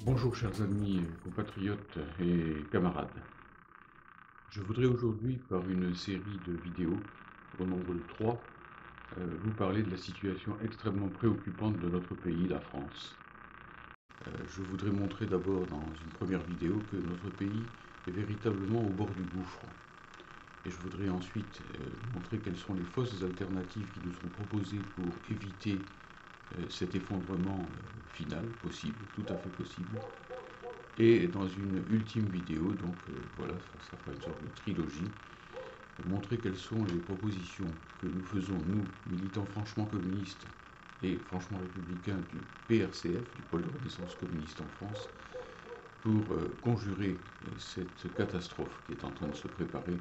Bonjour chers amis, compatriotes et camarades. Je voudrais aujourd'hui, par une série de vidéos, au nombre de 3, vous parler de la situation extrêmement préoccupante de notre pays, la France. Je voudrais montrer d'abord dans une première vidéo que notre pays est véritablement au bord du gouffre. Et je voudrais ensuite montrer quelles sont les fausses alternatives qui nous sont proposées pour éviter cet effondrement final, possible, tout à fait possible. Et dans une ultime vidéo, donc voilà, ça fera une sorte de trilogie, montrer quelles sont les propositions que nous faisons, nous, militants franchement communistes et franchement républicains du PRCF, du Pôle de Renaissance communiste en France, pour conjurer cette catastrophe qui est en train de se préparer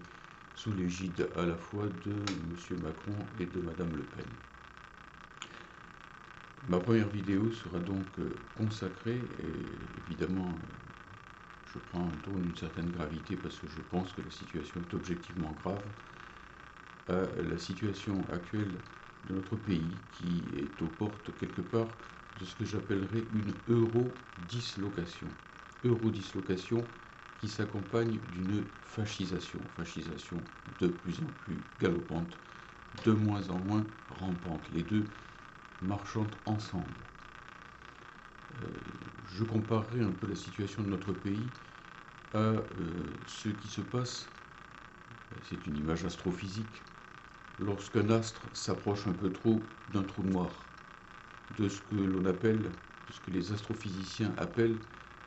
sous l'égide à la fois de M. Macron et de Mme Le Pen. Ma première vidéo sera donc consacrée, et évidemment je prends un ton d'une certaine gravité parce que je pense que la situation est objectivement grave, à la situation actuelle de notre pays qui est aux portes quelque part de ce que j'appellerais une eurodislocation. Eurodislocation qui s'accompagne d'une fascisation de plus en plus galopante, de moins en moins rampante, les deux marchant ensemble. Je comparerai un peu la situation de notre pays à ce qui se passe, c'est une image astrophysique, lorsqu'un astre s'approche un peu trop d'un trou noir, de ce que l'on appelle, de ce que les astrophysiciens appellent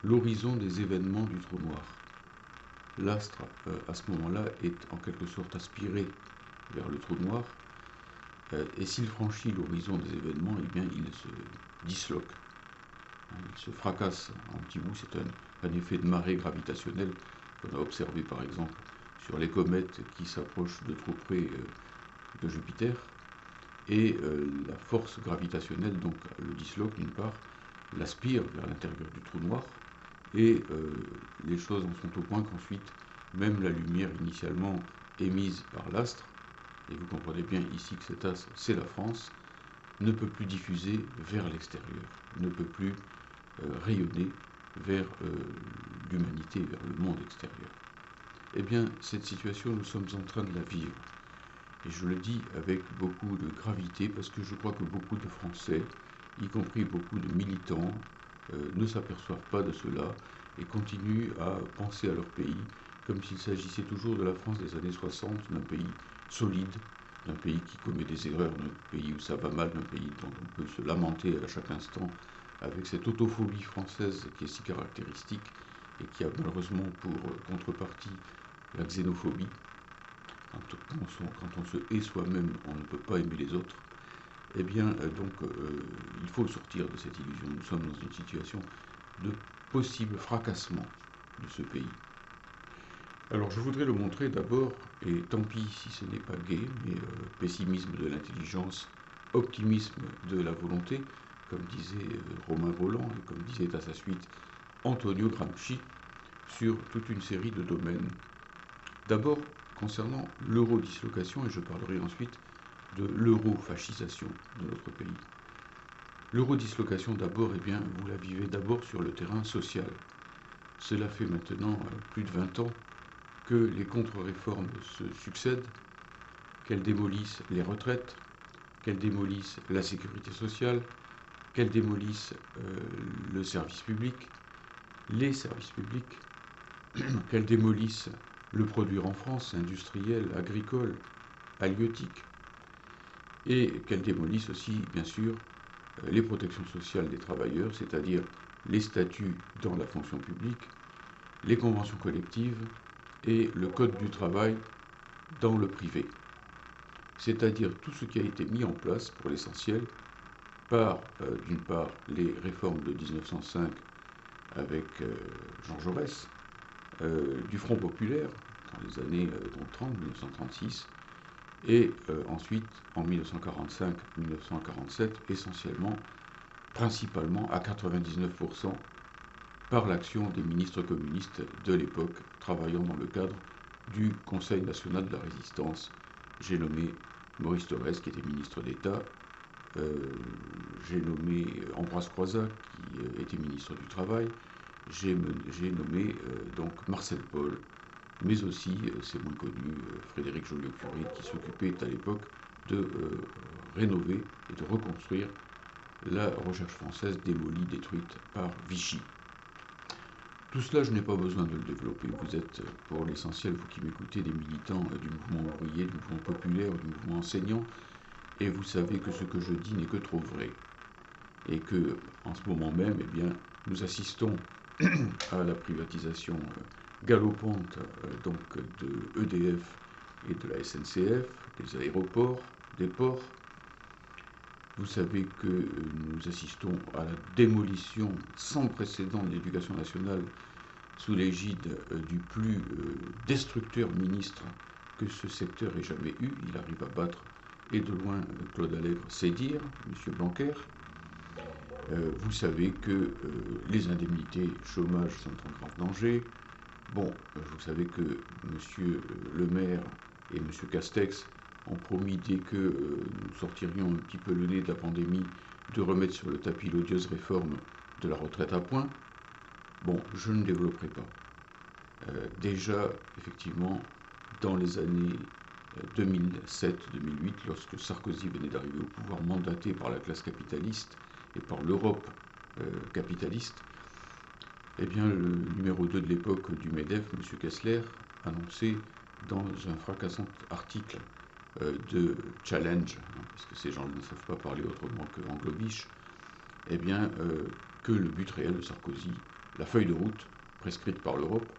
l'horizon des événements du trou noir. L'astre, à ce moment-là, est en quelque sorte aspiré vers le trou noir, et s'il franchit l'horizon des événements, eh bien, il se disloque. Il se fracasse en petits bouts, c'est un effet de marée gravitationnelle qu'on a observé par exemple sur les comètes qui s'approchent de trop près de Jupiter. Et la force gravitationnelle donc le disloque d'une part, l'aspire vers l'intérieur du trou noir, et les choses en sont au point qu'ensuite, même la lumière initialement émise par l'astre, et vous comprenez bien ici que cet astre c'est la France, ne peut plus diffuser vers l'extérieur, ne peut plus rayonner vers l'humanité, vers le monde extérieur. Eh bien, cette situation, nous sommes en train de la vivre. Et je le dis avec beaucoup de gravité parce que je crois que beaucoup de Français, y compris beaucoup de militants, ne s'aperçoivent pas de cela et continuent à penser à leur pays comme s'il s'agissait toujours de la France des années 60, d'un pays solide, d'un pays qui commet des erreurs, d'un pays où ça va mal, d'un pays dont on peut se lamenter à chaque instant, avec cette autophobie française qui est si caractéristique et qui a malheureusement pour contrepartie la xénophobie. Quand on se hait soi-même, on ne peut pas aimer les autres. Eh bien, il faut sortir de cette illusion. Nous sommes dans une situation de possible fracassement de ce pays. Alors, je voudrais le montrer d'abord, et tant pis si ce n'est pas gai, mais pessimisme de l'intelligence, optimisme de la volonté, comme disait Romain Rolland, et comme disait à sa suite Antonio Gramsci, sur toute une série de domaines. D'abord, concernant l'eurodislocation, et je parlerai ensuite de l'eurofascisation de notre pays. L'eurodislocation d'abord, eh bien, vous la vivez d'abord sur le terrain social. Cela fait maintenant plus de 20 ans que les contre-réformes se succèdent, qu'elles démolissent les retraites, qu'elles démolissent la sécurité sociale, qu'elles démolissent le service public, les services publics, qu'elles démolissent le produire en France, industriel, agricole, halieutique, et qu'elles démolissent aussi, bien sûr, les protections sociales des travailleurs, c'est-à-dire les statuts dans la fonction publique, les conventions collectives et le code du travail dans le privé. C'est-à-dire tout ce qui a été mis en place, pour l'essentiel, par, d'une part, les réformes de 1905 avec Jean Jaurès, du Front populaire dans les années 30, 1936, et ensuite en 1945-1947, essentiellement, principalement à 99%, par l'action des ministres communistes de l'époque, travaillant dans le cadre du Conseil national de la résistance. J'ai nommé Maurice Thorez, qui était ministre d'État, j'ai nommé Ambroise Croizat, qui était ministre du Travail, j'ai nommé donc Marcel Paul, mais aussi, c'est moins connu, Frédéric Joliot-Curie, qui s'occupait à l'époque de rénover et de reconstruire la recherche française démolie, détruite par Vichy. Tout cela, je n'ai pas besoin de le développer. Vous êtes, pour l'essentiel, vous qui m'écoutez, des militants du mouvement ouvrier, du mouvement populaire, du mouvement enseignant, et vous savez que ce que je dis n'est que trop vrai. Et que, en ce moment même, eh bien, nous assistons à la privatisation galopante donc de EDF et de la SNCF, des aéroports, des ports. Vous savez que nous assistons à la démolition sans précédent de l'éducation nationale sous l'égide du plus destructeur ministre que ce secteur ait jamais eu. Il arrive à battre, et de loin, Claude Allègre, c'est dire, M. Blanquer. Vous savez que les indemnités chômage sont en grave danger. Bon, vous savez que M. Le Maire et M. Castex ont promis, dès que nous sortirions un petit peu le nez de la pandémie, de remettre sur le tapis l'odieuse réforme de la retraite à points. Bon, je ne développerai pas. Déjà, effectivement, dans les années 2007-2008, lorsque Sarkozy venait d'arriver au pouvoir, mandaté par la classe capitaliste et par l'Europe capitaliste, eh bien, le numéro 2 de l'époque du MEDEF, M. Kessler, annonçait dans un fracassant article de Challenge, parce que ces gens ne savent pas parler autrement que anglo-biche, eh bien, que le but réel de Sarkozy, la feuille de route prescrite par l'Europe,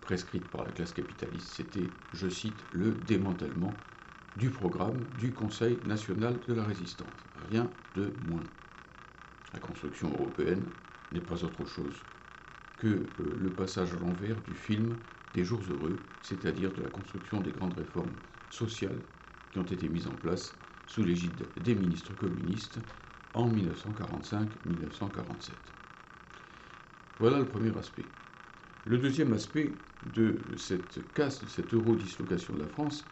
prescrite par la classe capitaliste, c'était, je cite, le démantèlement du programme du Conseil national de la résistance. Rien de moins. La construction européenne n'est pas autre chose que le passage à l'envers du film des jours heureux, c'est-à-dire de la construction des grandes réformes sociales qui ont été mises en place sous l'égide des ministres communistes en 1945-1947. Voilà le premier aspect. Le deuxième aspect de cette casse, de cette euro-dislocation de la France,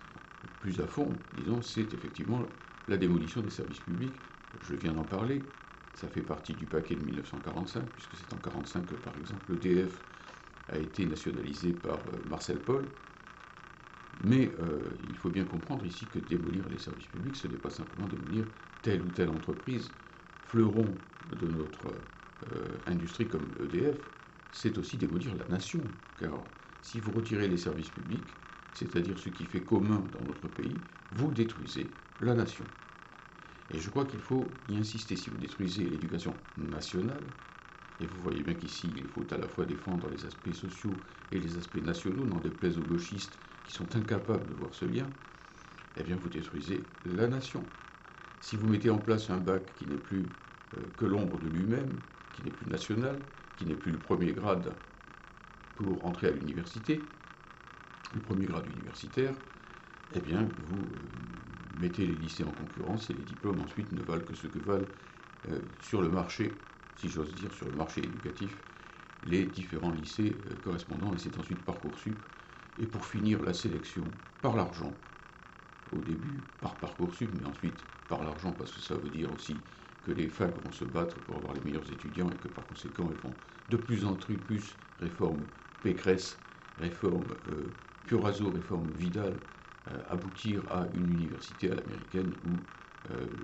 plus à fond, disons, c'est effectivement la démolition des services publics. Je viens d'en parler. Ça fait partie du paquet de 1945, puisque c'est en 1945 que, par exemple, l'EDF a été nationalisé par Marcel Paul. Mais il faut bien comprendre ici que démolir les services publics, ce n'est pas simplement démolir telle ou telle entreprise, fleuron de notre industrie comme EDF, c'est aussi démolir la nation. Car si vous retirez les services publics, c'est-à-dire ce qui fait commun dans notre pays, vous détruisez la nation. Et je crois qu'il faut y insister. Si vous détruisez l'éducation nationale, et vous voyez bien qu'ici, il faut à la fois défendre les aspects sociaux et les aspects nationaux, n'en déplaise aux gauchistes qui sont incapables de voir ce lien, eh bien vous détruisez la nation. Si vous mettez en place un bac qui n'est plus que l'ombre de lui-même, qui n'est plus national, qui n'est plus le premier grade pour entrer à l'université, le premier grade universitaire, eh bien vous mettez les lycées en concurrence et les diplômes ensuite ne valent que ce que valent sur le marché, si j'ose dire, sur le marché éducatif, les différents lycées correspondants, et c'est ensuite Parcoursup, et pour finir la sélection par l'argent, au début par Parcoursup, mais ensuite par l'argent, parce que ça veut dire aussi que les facs vont se battre pour avoir les meilleurs étudiants et que par conséquent elles vont de plus en plus, réforme Pécresse, réforme Pioraso, réforme Vidal, aboutir à une université à l'américaine où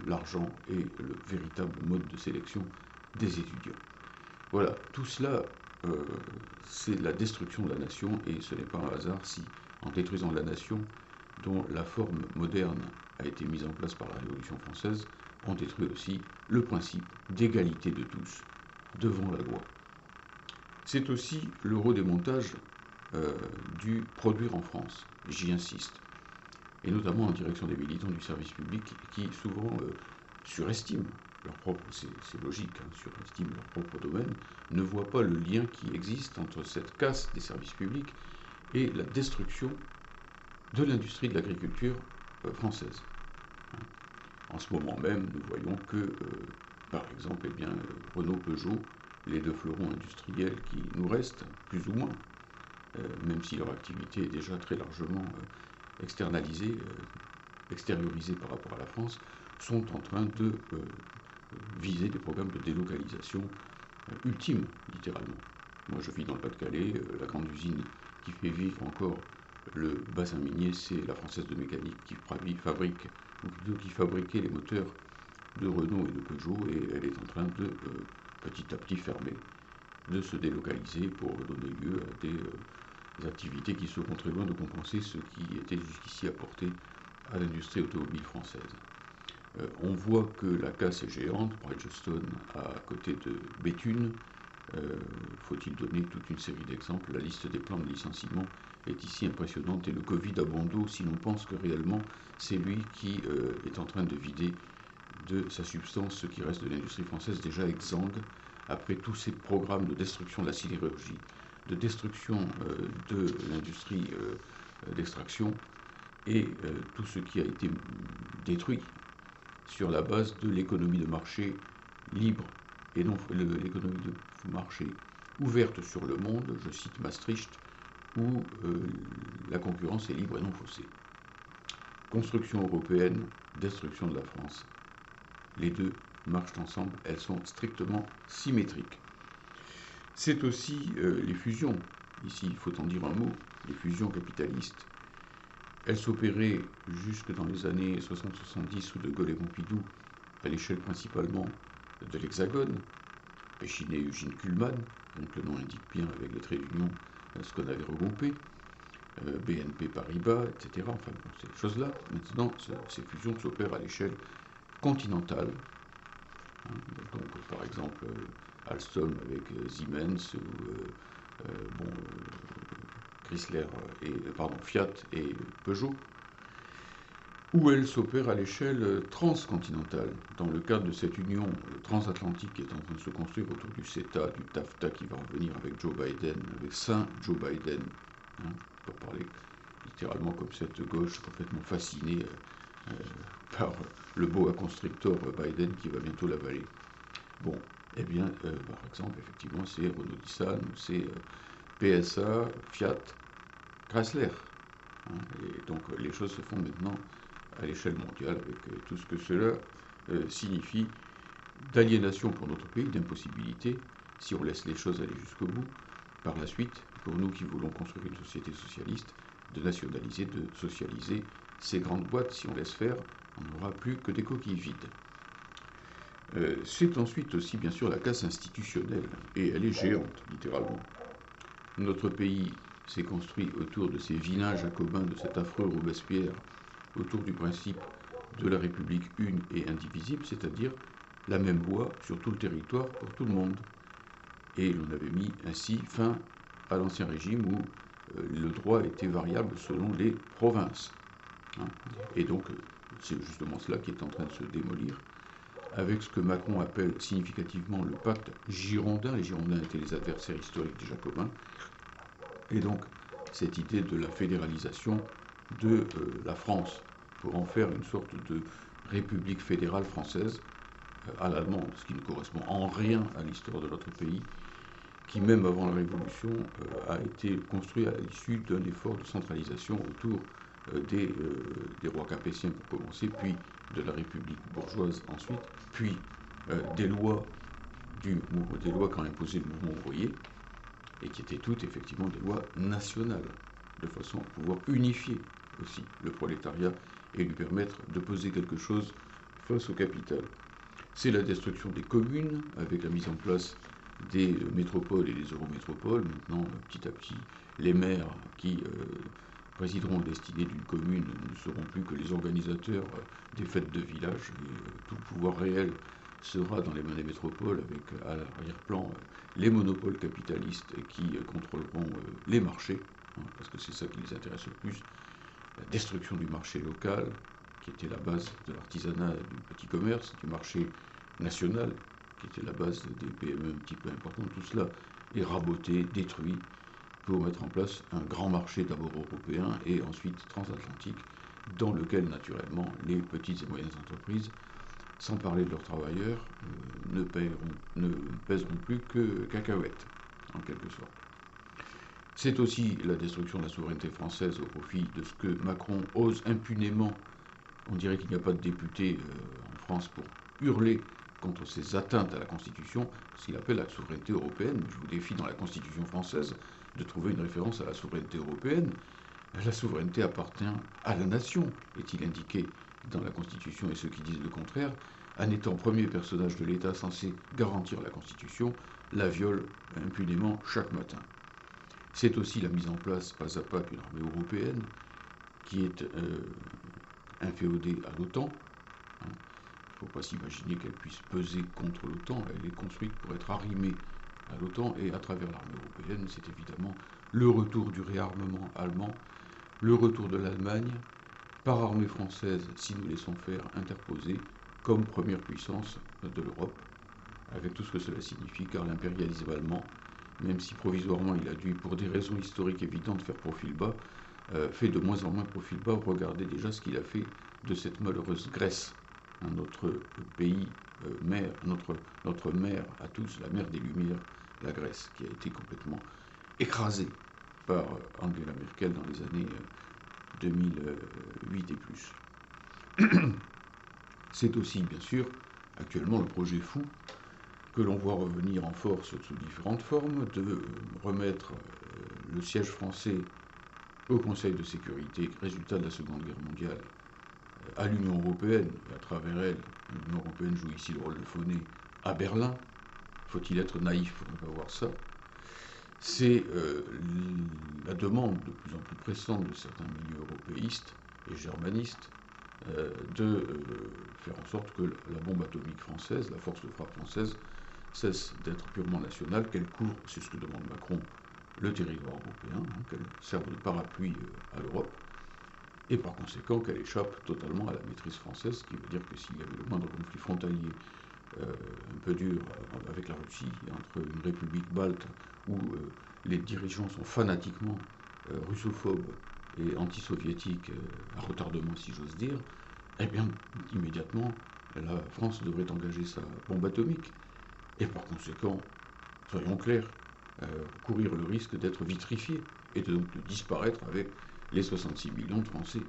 l'argent est le véritable mode de sélection des étudiants. Voilà, tout cela, c'est la destruction de la nation, et ce n'est pas un hasard si, en détruisant la nation, dont la forme moderne a été mise en place par la Révolution française, on détruit aussi le principe d'égalité de tous devant la loi. C'est aussi le redémontage du produire en France, j'y insiste, et notamment en direction des militants du service public qui souvent surestiment leur propre, c'est logique, surestiment leur propre domaine, ne voient pas le lien qui existe entre cette casse des services publics et la destruction de l'industrie de l'agriculture française. En ce moment même, nous voyons que, par exemple, eh bien, Renault, Peugeot, les deux fleurons industriels qui nous restent, plus ou moins, même si leur activité est déjà très largement externalisée, extériorisée par rapport à la France, sont en train de viser des programmes de délocalisation ultimes, littéralement. Moi, je vis dans le Pas-de-Calais. La grande usine qui fait vivre encore le bassin minier, c'est la Française de Mécanique qui fabrique, ou plutôt qui fabriquait les moteurs de Renault et de Peugeot, et elle est en train de petit à petit fermer, de se délocaliser pour donner lieu à des activités qui seront très loin de compenser ce qui était jusqu'ici apporté à l'industrie automobile française. On voit que la casse est géante. Bridgestone à côté de Béthune. Faut-il donner toute une série d'exemples? La liste des plans de licenciement est ici impressionnante, et le Covid a bon dos si l'on pense que réellement c'est lui qui est en train de vider de sa substance ce qui reste de l'industrie française déjà exsangue après tous ces programmes de destruction de la sidérurgie, de destruction de l'industrie d'extraction, et tout ce qui a été détruit sur la base de l'économie de marché libre et non l'économie de marché ouverte sur le monde, je cite Maastricht, où la concurrence est libre et non faussée. Construction européenne, destruction de la France. Les deux marchent ensemble, elles sont strictement symétriques. C'est aussi les fusions, ici il faut en dire un mot, les fusions capitalistes. Elles s'opéraient jusque dans les années 60-70 sous De Gaulle et Pompidou, à l'échelle principalement de l'Hexagone. Péchinet et Eugène Kuhlmann, donc le nom indique bien avec les traits d'union ce qu'on avait regroupé, BNP Paribas, etc. Enfin bon, ces choses-là, maintenant, ces fusions s'opèrent à l'échelle continentale. Donc par exemple Alstom avec Siemens, ou Chrysler Fiat et Peugeot, où elle s'opère à l'échelle transcontinentale, dans le cadre de cette union transatlantique qui est en train de se construire autour du CETA, du TAFTA qui va revenir avec Joe Biden, avec Saint Joe Biden, pour parler littéralement comme cette gauche complètement fascinée par le boa constrictor Biden qui va bientôt l'avaler. Bon, eh bien, par exemple, effectivement, c'est Renault-Nissan, c'est PSA, Fiat, Chrysler. Et donc les choses se font maintenant à l'échelle mondiale avec tout ce que cela signifie d'aliénation pour notre pays, d'impossibilité, si on laisse les choses aller jusqu'au bout, par la suite, pour nous qui voulons construire une société socialiste, de nationaliser, de socialiser ces grandes boîtes. Si on laisse faire, on n'aura plus que des coquilles vides. C'est ensuite aussi bien sûr la casse institutionnelle, et elle est géante, littéralement. Notre pays s'est construit autour de ces vinages jacobins, de cet affreux Robespierre, autour du principe de la République une et indivisible, c'est-à-dire la même loi sur tout le territoire pour tout le monde. Et l'on avait mis ainsi fin à l'Ancien Régime où le droit était variable selon les provinces. Et donc c'est justement cela qui est en train de se démolir, avec ce que Macron appelle significativement le pacte girondin. Les Girondins étaient les adversaires historiques des Jacobins. Et donc cette idée de la fédéralisation de la France pour en faire une sorte de république fédérale française à l'allemande, ce qui ne correspond en rien à l'histoire de notre pays, qui même avant la Révolution a été construit à l'issue d'un effort de centralisation autour des rois capétiens pour commencer, puis de la République bourgeoise ensuite, puis des lois qu'a imposé le mouvement ouvrier, et qui étaient toutes effectivement des lois nationales, de façon à pouvoir unifier aussi le prolétariat et lui permettre de peser quelque chose face au capital. C'est la destruction des communes, avec la mise en place des métropoles et des eurométropoles. Maintenant, petit à petit, les maires qui présideront la destinée d'une commune ne seront plus que les organisateurs des fêtes de village. Et, tout le pouvoir réel sera dans les mains des métropoles, avec à l'arrière-plan les monopoles capitalistes qui contrôleront les marchés, parce que c'est ça qui les intéresse le plus. La destruction du marché local, qui était la base de l'artisanat et du petit commerce, du marché national, qui était la base des PME un petit peu importantes. Tout cela est raboté, détruit, pour mettre en place un grand marché d'abord européen et ensuite transatlantique, dans lequel naturellement les petites et moyennes entreprises, sans parler de leurs travailleurs, ne pèseront plus que cacahuètes, en quelque sorte. C'est aussi la destruction de la souveraineté française au profit de ce que Macron ose impunément. On dirait qu'il n'y a pas de députés en France pour hurler contre ces atteintes à la Constitution, ce qu'il appelle la souveraineté européenne. Je vous défie dans la Constitution française de trouver une référence à la souveraineté européenne. La souveraineté appartient à la nation, est-il indiqué dans la Constitution, et ceux qui disent le contraire, en étant premier personnage de l'État censé garantir la Constitution, la viole impunément chaque matin. C'est aussi la mise en place, pas à pas, d'une armée européenne qui est inféodée à l'OTAN. Il ne faut pas s'imaginer qu'elle puisse peser contre l'OTAN. Elle est construite pour être arrimée à l'OTAN, et à travers l'armée européenne, c'est évidemment le retour du réarmement allemand, le retour de l'Allemagne, par armée française, si nous laissons faire, interposée comme première puissance de l'Europe, avec tout ce que cela signifie, car l'impérialisme allemand, même si provisoirement il a dû, pour des raisons historiques évidentes, faire profil bas, fait de moins en moins profil bas. Regardez déjà ce qu'il a fait de cette malheureuse Grèce, notre pays mère, notre mère à tous, la mère des Lumières, la Grèce, qui a été complètement écrasée par Angela Merkel dans les années 2008 et plus. C'est aussi, bien sûr, actuellement le projet fou que l'on voit revenir en force sous différentes formes, de remettre le siège français au Conseil de sécurité, résultat de la Seconde Guerre mondiale, à l'Union européenne, et à travers elle, l'Union européenne joue ici le rôle de Phoné, à Berlin. Faut-il être naïf pour ne pas voir ça? C'est la demande de plus en plus pressante de certains milieux européistes et germanistes de faire en sorte que la bombe atomique française, la force de frappe française, cesse d'être purement nationale, qu'elle couvre, c'est ce que demande Macron, le territoire européen, qu'elle serve de parapluie à l'Europe, et par conséquent qu'elle échappe totalement à la maîtrise française, ce qui veut dire que s'il y avait le moindre conflit frontalier un peu dur avec la Russie, entre une république balte où les dirigeants sont fanatiquement russophobes et anti-soviétiques à retardement, si j'ose dire, eh bien, immédiatement, la France devrait engager sa bombe atomique. Et par conséquent, soyons clairs, courir le risque d'être vitrifié et donc de disparaître avec les 66 millions de Français.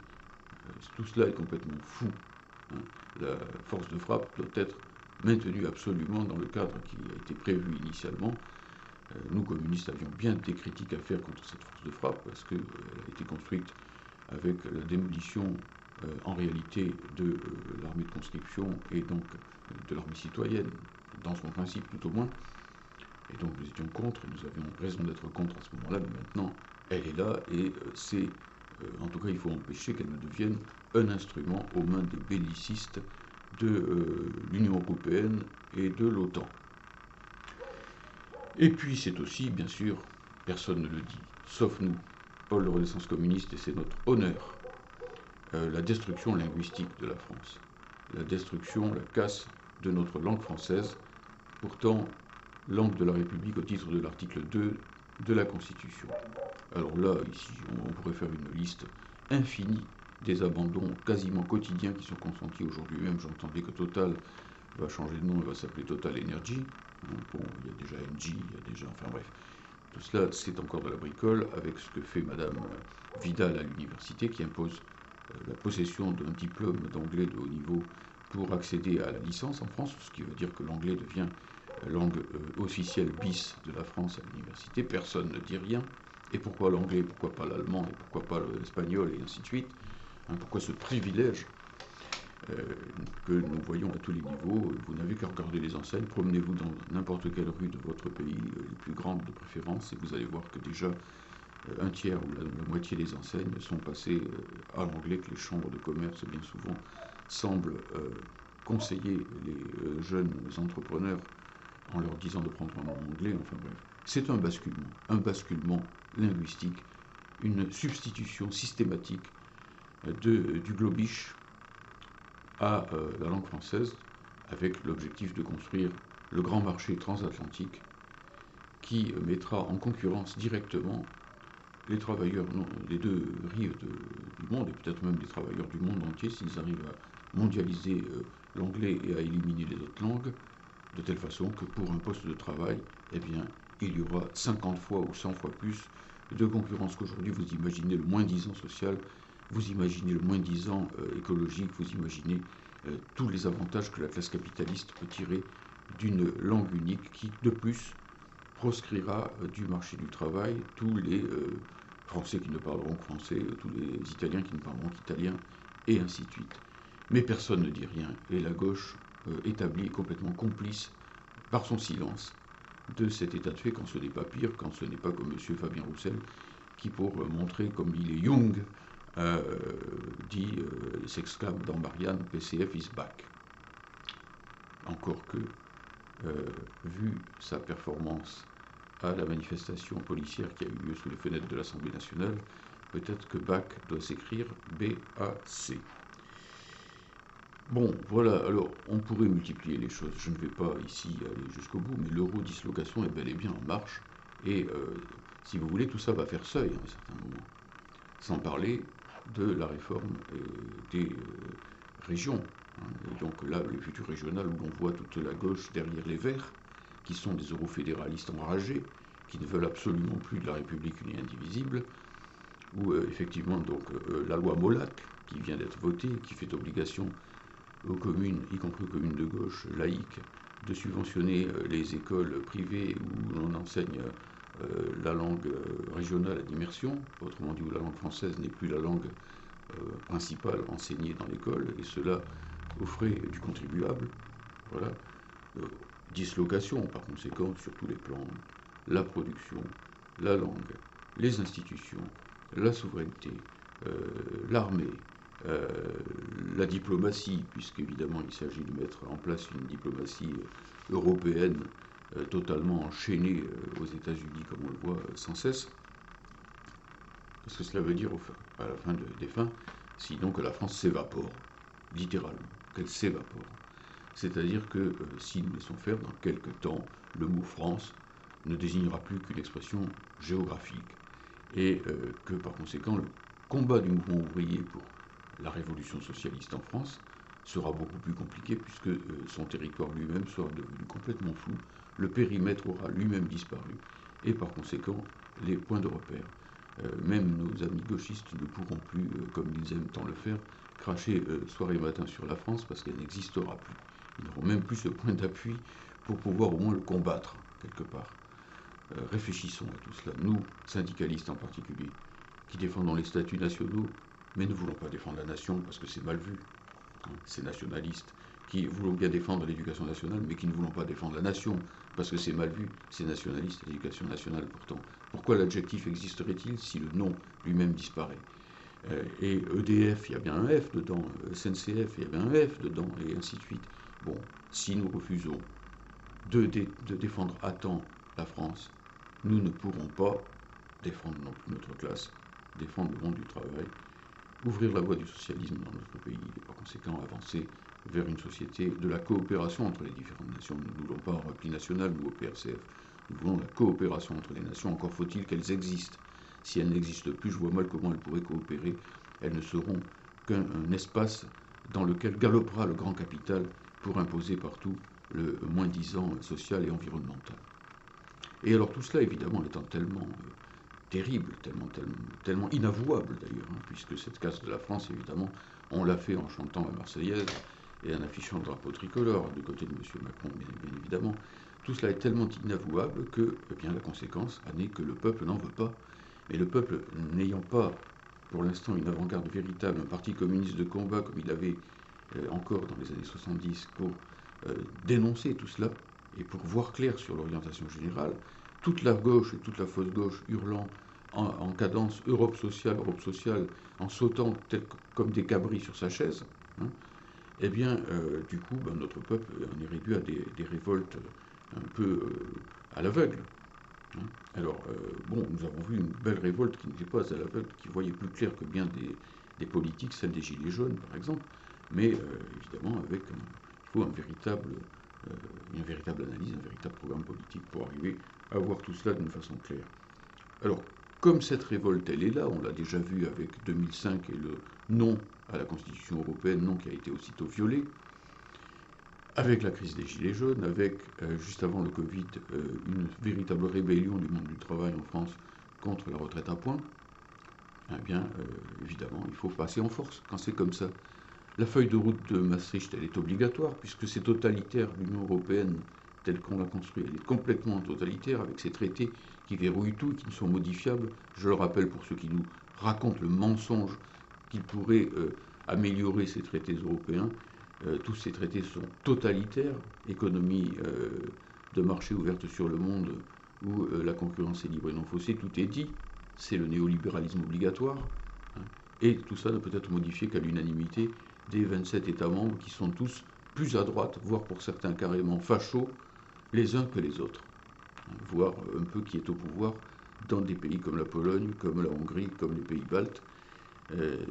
Tout cela est complètement fou. La force de frappe doit être maintenue absolument dans le cadre qui a été prévu initialement. Nous, communistes, avions bien des critiques à faire contre cette force de frappe, parce qu'elle a été construite avec la démolition, en réalité, de l'armée de conscription et donc de l'armée citoyenne, dans son principe tout au moins. Et donc nous étions contre, et nous avions raison d'être contre à ce moment-là, mais maintenant elle est là, et c'est, en tout cas il faut empêcher qu'elle ne devienne un instrument aux mains des bellicistes de l'Union européenne et de l'OTAN. Et puis c'est aussi, bien sûr, personne ne le dit, sauf nous, Paul de Renaissance communiste, et c'est notre honneur, la destruction linguistique de la France, la destruction, la casse de notre langue française, pourtant langue de la République au titre de l'article 2 de la Constitution. Alors là, ici, on pourrait faire une liste infinie des abandons quasiment quotidiens qui sont consentis aujourd'hui même. J'entendais que Total va changer de nom et va s'appeler Total Energy. Bon, il y a déjà Engie, il y a déjà... Enfin bref, tout cela, c'est encore de la bricole avec ce que fait Madame Vidal à l'université, qui impose la possession d'un diplôme d'anglais de haut niveau pour accéder à la licence en France, ce qui veut dire que l'anglais devient langue officielle bis de la France à l'université. Personne ne dit rien. Et pourquoi l'anglais, pourquoi pas l'allemand, et pourquoi pas l'espagnol, et ainsi de suite. Pourquoi ce privilège que nous voyons à tous les niveaux? Vous n'avez qu'à regarder les enseignes, promenez-vous dans n'importe quelle rue de votre pays, les plus grandes de préférence, et vous allez voir que déjà un tiers ou la moitié des enseignes sont passées à l'anglais, que les chambres de commerce bien souvent semblent conseiller les jeunes entrepreneurs en leur disant de prendre un nom anglais. Enfin bref, c'est un basculement linguistique, une substitution systématique du globish à la langue française, avec l'objectif de construire le grand marché transatlantique qui mettra en concurrence directement les travailleurs des deux rives du monde, et peut-être même les travailleurs du monde entier, s'ils arrivent à mondialiser l'anglais et à éliminer les autres langues, de telle façon que pour un poste de travail, eh bien, il y aura 50 fois ou 100 fois plus de concurrence qu'aujourd'hui. Vous imaginez le moins-disant social, vous imaginez le moins-disant écologique, vous imaginez tous les avantages que la classe capitaliste peut tirer d'une langue unique qui, de plus, proscrira du marché du travail tous les Français qui ne parleront que français, tous les Italiens qui ne parleront qu'italien, et ainsi de suite. Mais personne ne dit rien, et la gauche établie est complètement complice par son silence de cet état de fait, quand ce n'est pas pire, quand ce n'est pas comme M. Fabien Roussel, qui, pour montrer comme il est Jung, s'exclame dans Marianne, PCF is back. Encore que, vu sa performance à la manifestation policière qui a eu lieu sous les fenêtres de l'Assemblée nationale, peut-être que BAC doit s'écrire B-A-C. Bon, voilà, alors on pourrait multiplier les choses, je ne vais pas ici aller jusqu'au bout, mais l'euro-dislocation est bel et bien en marche, et si vous voulez, tout ça va faire seuil à un certain moment. Sans parler de la réforme des régions. Et donc là, le futur régional où l'on voit toute la gauche derrière les Verts, qui sont des eurofédéralistes enragés, qui ne veulent absolument plus de la République unie indivisible, où effectivement donc la loi Molac, qui vient d'être votée, qui fait obligation aux communes, y compris aux communes de gauche laïques, de subventionner les écoles privées où l'on enseigne la langue régionale d'immersion, autrement dit où la langue française n'est plus la langue principale enseignée dans l'école, et cela aux frais du contribuable. Voilà. Dislocation, par conséquent, sur tous les plans, la production, la langue, les institutions, la souveraineté, l'armée, la diplomatie, puisqu'évidemment il s'agit de mettre en place une diplomatie européenne totalement enchaînée aux États-Unis, comme on le voit sans cesse. Parce que cela veut dire, à la fin des fins, sinon que la France s'évapore, littéralement, qu'elle s'évapore. C'est-à-dire que si nous laissons faire, dans quelques temps, le mot France ne désignera plus qu'une expression géographique. Et que par conséquent, le combat du mouvement ouvrier pour la révolution socialiste en France sera beaucoup plus compliqué puisque son territoire lui-même sera devenu complètement flou, le périmètre aura lui-même disparu, et par conséquent, les points de repère. Même nos amis gauchistes ne pourront plus, comme ils aiment tant le faire, cracher soir et matin sur la France parce qu'elle n'existera plus. Ils n'auront même plus ce point d'appui pour pouvoir au moins le combattre, quelque part. Réfléchissons à tout cela, nous, syndicalistes en particulier, qui défendons les statuts nationaux, mais ne voulons pas défendre la nation parce que c'est mal vu. Ces nationalistes qui voulons bien défendre l'éducation nationale, mais qui ne voulons pas défendre la nation parce que c'est mal vu. Ces nationalistes, l'éducation nationale pourtant. Pourquoi l'adjectif existerait-il si le nom lui-même disparaît? Et EDF, il y a bien un F dedans, SNCF, il y a bien un F dedans, et ainsi de suite. Bon, si nous refusons de défendre à temps la France, nous ne pourrons pas défendre non plus notre classe, défendre le monde du travail, ouvrir la voie du socialisme dans notre pays et par conséquent avancer vers une société de la coopération entre les différentes nations. Nous ne voulons pas un repli national, nous au PRCF, nous voulons la coopération entre les nations, encore faut-il qu'elles existent. Si elles n'existent plus, je vois mal comment elles pourraient coopérer. Elles ne seront qu'un espace dans lequel galopera le grand capital pour imposer partout le moins-disant social et environnemental. Et alors tout cela, évidemment, étant tellement terrible, tellement inavouable d'ailleurs, puisque cette casse de la France, évidemment, on l'a fait en chantant la Marseillaise et en affichant le drapeau tricolore du côté de M. Macron, bien évidemment. Tout cela est tellement inavouable que, bien, la conséquence en est que le peuple n'en veut pas. Mais le peuple, n'ayant pas, pour l'instant, une avant-garde véritable, un parti communiste de combat comme il avait encore dans les années 70 pour dénoncer tout cela et pour voir clair sur l'orientation générale, toute la gauche et toute la fausse gauche hurlant en cadence Europe sociale, en sautant comme des cabris sur sa chaise, eh bien, du coup, notre peuple en est réduit à des révoltes un peu à l'aveugle. Alors, bon, nous avons vu une belle révolte qui n'était pas à l'aveugle, qui voyait plus clair que bien des politiques, celle des Gilets jaunes, par exemple, mais évidemment, il faut une véritable analyse, un véritable programme politique pour arriver à voir tout cela d'une façon claire. Alors, comme cette révolte, elle est là, on l'a déjà vu avec 2005 et le non à la Constitution européenne, non qui a été aussitôt violé, avec la crise des Gilets jaunes, avec, juste avant le Covid, une véritable rébellion du monde du travail en France contre la retraite à points, eh bien, évidemment, il faut passer en force quand c'est comme ça. La feuille de route de Maastricht, elle est obligatoire, puisque c'est totalitaire. L'Union européenne, telle qu'on l'a construite, elle est complètement totalitaire, avec ces traités qui verrouillent tout et qui ne sont modifiables. Je le rappelle pour ceux qui nous racontent le mensonge qu'ils pourraient améliorer ces traités européens. Tous ces traités sont totalitaires, économie de marché ouverte sur le monde, où la concurrence est libre et non faussée, tout est dit, c'est le néolibéralisme obligatoire, hein, et tout ça ne peut être modifié qu'à l'unanimité des 27 États membres qui sont tous plus à droite, voire pour certains carrément fachos, les uns que les autres, hein, voire un peu qui est au pouvoir dans des pays comme la Pologne, comme la Hongrie, comme les pays baltes.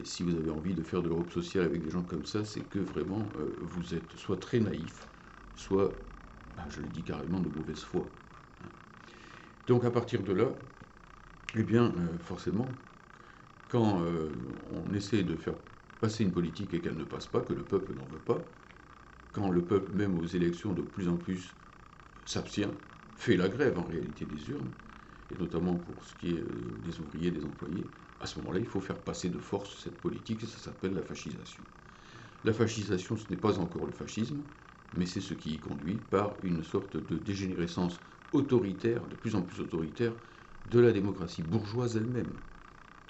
Si vous avez envie de faire de l'Europe sociale avec des gens comme ça, c'est que vraiment vous êtes soit très naïf, soit, je le dis carrément, de mauvaise foi. Donc à partir de là, eh bien, forcément, quand on essaie de faire passer une politique et qu'elle ne passe pas, que le peuple n'en veut pas, quand le peuple, même aux élections, de plus en plus s'abstient, fait la grève en réalité des urnes, et notamment pour ce qui est des ouvriers, des employés, à ce moment-là, il faut faire passer de force cette politique, et ça s'appelle la fascisation. La fascisation, ce n'est pas encore le fascisme, mais c'est ce qui y conduit par une sorte de dégénérescence autoritaire, de plus en plus autoritaire, de la démocratie bourgeoise elle-même.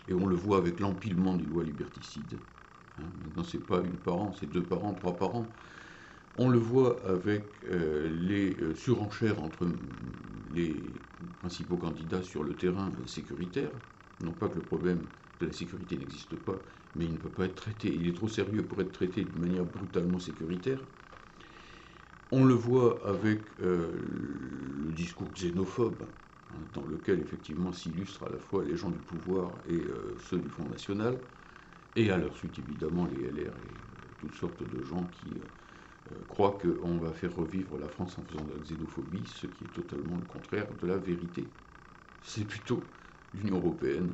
Et on le voit avec l'empilement des lois liberticides. Maintenant, c'est pas une par an, c'est 2 par an, 3 par an. On le voit avec les surenchères entre les principaux candidats sur le terrain sécuritaire. Non pas que le problème de la sécurité n'existe pas, mais il ne peut pas être traité, il est trop sérieux pour être traité d'une manière brutalement sécuritaire. On le voit avec le discours xénophobe, hein, dans lequel effectivement s'illustrent à la fois les gens du pouvoir et ceux du Front National, et à leur suite évidemment les LR et toutes sortes de gens qui croient qu'on va faire revivre la France en faisant de la xénophobie, ce qui est totalement le contraire de la vérité. C'est plutôt l'Union européenne,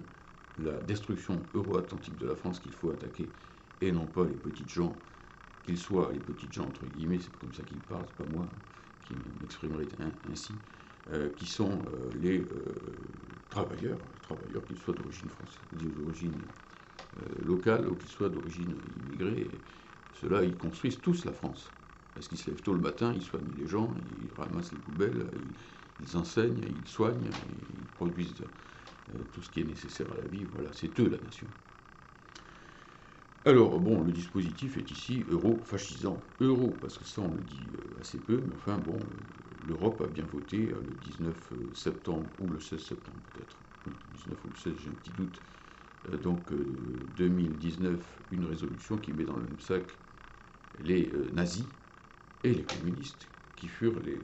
la destruction euro-atlantique de la France qu'il faut attaquer, et non pas les petites gens, qu'ils soient les petites gens entre guillemets, c'est comme ça qu'ils parlent, c'est pas moi qui m'exprimerai ainsi, qui sont les travailleurs qu'ils soient d'origine française, d'origine locale ou qu'ils soient d'origine immigrée. Ceux-là, ils construisent tous la France. Parce qu'ils se lèvent tôt le matin, ils soignent les gens, ils ramassent les poubelles, ils enseignent, ils soignent, ils produisent tout ce qui est nécessaire à la vie. Voilà, c'est eux la nation. Alors, bon, le dispositif est ici euro-fascisant. Euro, parce que ça on le dit assez peu, mais enfin bon, l'Europe a bien voté le 19 septembre, ou le 16 septembre peut-être, le 19 ou le 16, j'ai un petit doute, donc 2019, une résolution qui met dans le même sac les nazis et les communistes, qui furent les,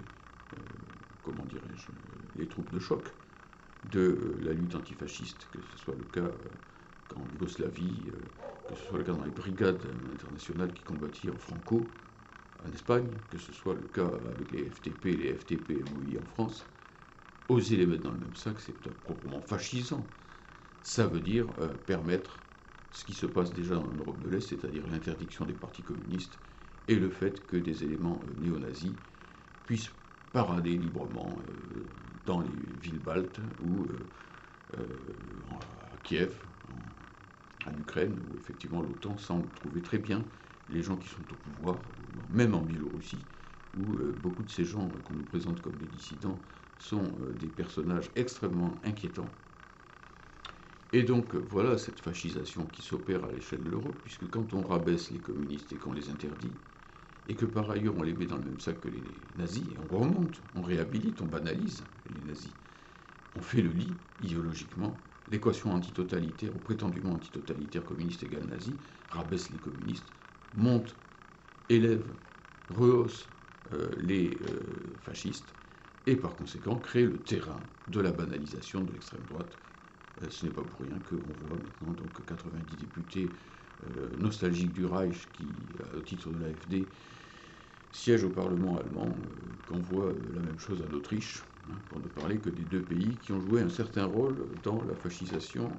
comment dirais-je, les troupes de choc de la lutte antifasciste, que ce soit le cas en Yougoslavie, que ce soit le cas dans les brigades internationales qui combattirent en Franco, en Espagne, que ce soit le cas avec les FTP et les FTP-MOI en France. Oser les mettre dans le même sac, c'est proprement fascisant. Ça veut dire permettre ce qui se passe déjà dans l'Europe de l'Est, c'est-à-dire l'interdiction des partis communistes et le fait que des éléments néo-nazis puissent parader librement dans les villes baltes ou à Kiev, en Ukraine, où effectivement l'OTAN semble trouver très bien les gens qui sont au pouvoir, même en Biélorussie, où beaucoup de ces gens qu'on nous présente comme des dissidents sont des personnages extrêmement inquiétants. Et donc voilà cette fascisation qui s'opère à l'échelle de l'Europe, puisque quand on rabaisse les communistes et qu'on les interdit, et que par ailleurs on les met dans le même sac que les nazis, et on remonte, on réhabilite, on banalise les nazis, on fait le lit idéologiquement, l'équation antitotalitaire ou prétendument antitotalitaire communiste égale nazi, rabaisse les communistes, monte, élève, rehausse les fascistes, et par conséquent crée le terrain de la banalisation de l'extrême droite. Ce n'est pas pour rien qu'on voit maintenant donc 90 députés nostalgiques du Reich qui, au titre de l'AfD, siègent au Parlement allemand, qu'on voit la même chose en Autriche, hein, pour ne parler que des 2 pays qui ont joué un certain rôle dans la fascisation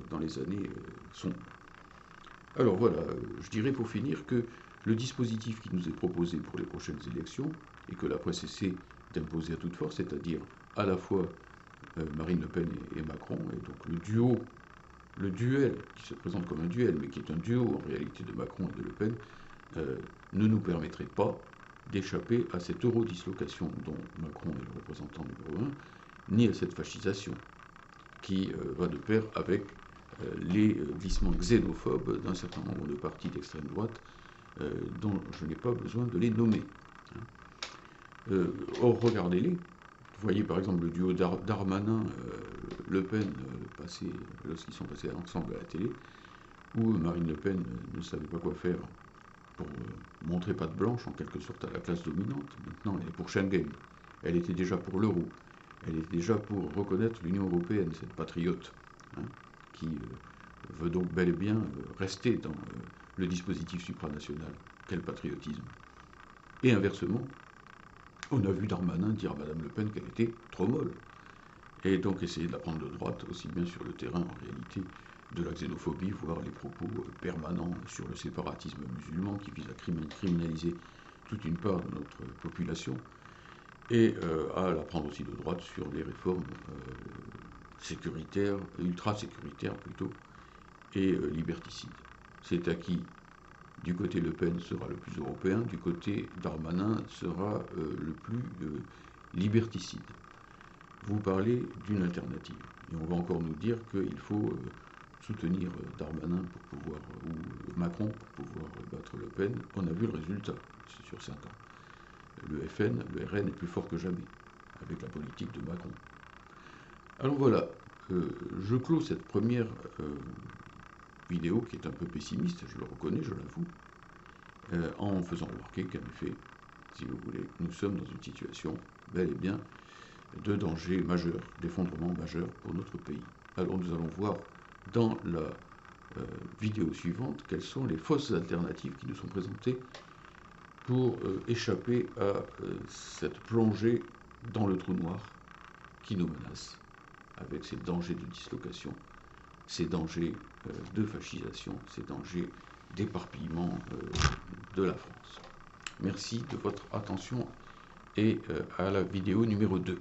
dans les années sombres. Alors voilà, je dirais pour finir que le dispositif qui nous est proposé pour les prochaines élections, et que la presse essaie d'imposer à toute force, c'est-à-dire à la fois Marine Le Pen et Macron, et donc le duo le duel, qui se présente comme un duel, mais qui est un duo en réalité de Macron et de Le Pen, ne nous permettrait pas d'échapper à cette eurodislocation dont Macron est le représentant numéro un, ni à cette fascisation qui va de pair avec les glissements xénophobes d'un certain nombre de partis d'extrême droite dont je n'ai pas besoin de les nommer. Or, regardez-les. Vous voyez par exemple le duo Darmanin-Le Pen lorsqu'ils sont passés ensemble à la télé, où Marine Le Pen ne savait pas quoi faire pour montrer patte blanche en quelque sorte à la classe dominante. Maintenant, elle est pour Schengen. Elle était déjà pour l'euro. Elle était déjà pour reconnaître l'Union européenne, cette patriote, qui veut donc bel et bien rester dans le dispositif supranational. Quel patriotisme! Et inversement, on a vu Darmanin dire à Madame Le Pen qu'elle était trop molle. Et donc essayer de la prendre de droite, aussi bien sur le terrain en réalité de la xénophobie, voire les propos permanents sur le séparatisme musulman qui vise à criminaliser toute une part de notre population, et à la prendre aussi de droite sur les réformes sécuritaires, ultra-sécuritaires plutôt, et liberticides. C'est à qui, du côté Le Pen sera le plus européen, du côté Darmanin sera le plus liberticide. Vous parlez d'une alternative, et on va encore nous dire qu'il faut soutenir Darmanin pour pouvoir, ou Macron pour pouvoir battre Le Pen. On a vu le résultat sur 5 ans. Le RN est plus fort que jamais avec la politique de Macron. Alors voilà, je clôt cette première vidéo qui est un peu pessimiste, je le reconnais, je l'avoue, en faisant remarquer qu'en effet, si vous voulez, nous sommes dans une situation bel et bien de danger majeur, d'effondrement majeur pour notre pays. Alors nous allons voir dans la vidéo suivante quelles sont les fausses alternatives qui nous sont présentées pour échapper à cette plongée dans le trou noir qui nous menace, avec ces dangers de dislocation, ces dangers de fascisation, ces dangers d'éparpillement de la France. Merci de votre attention et à la vidéo numéro 2.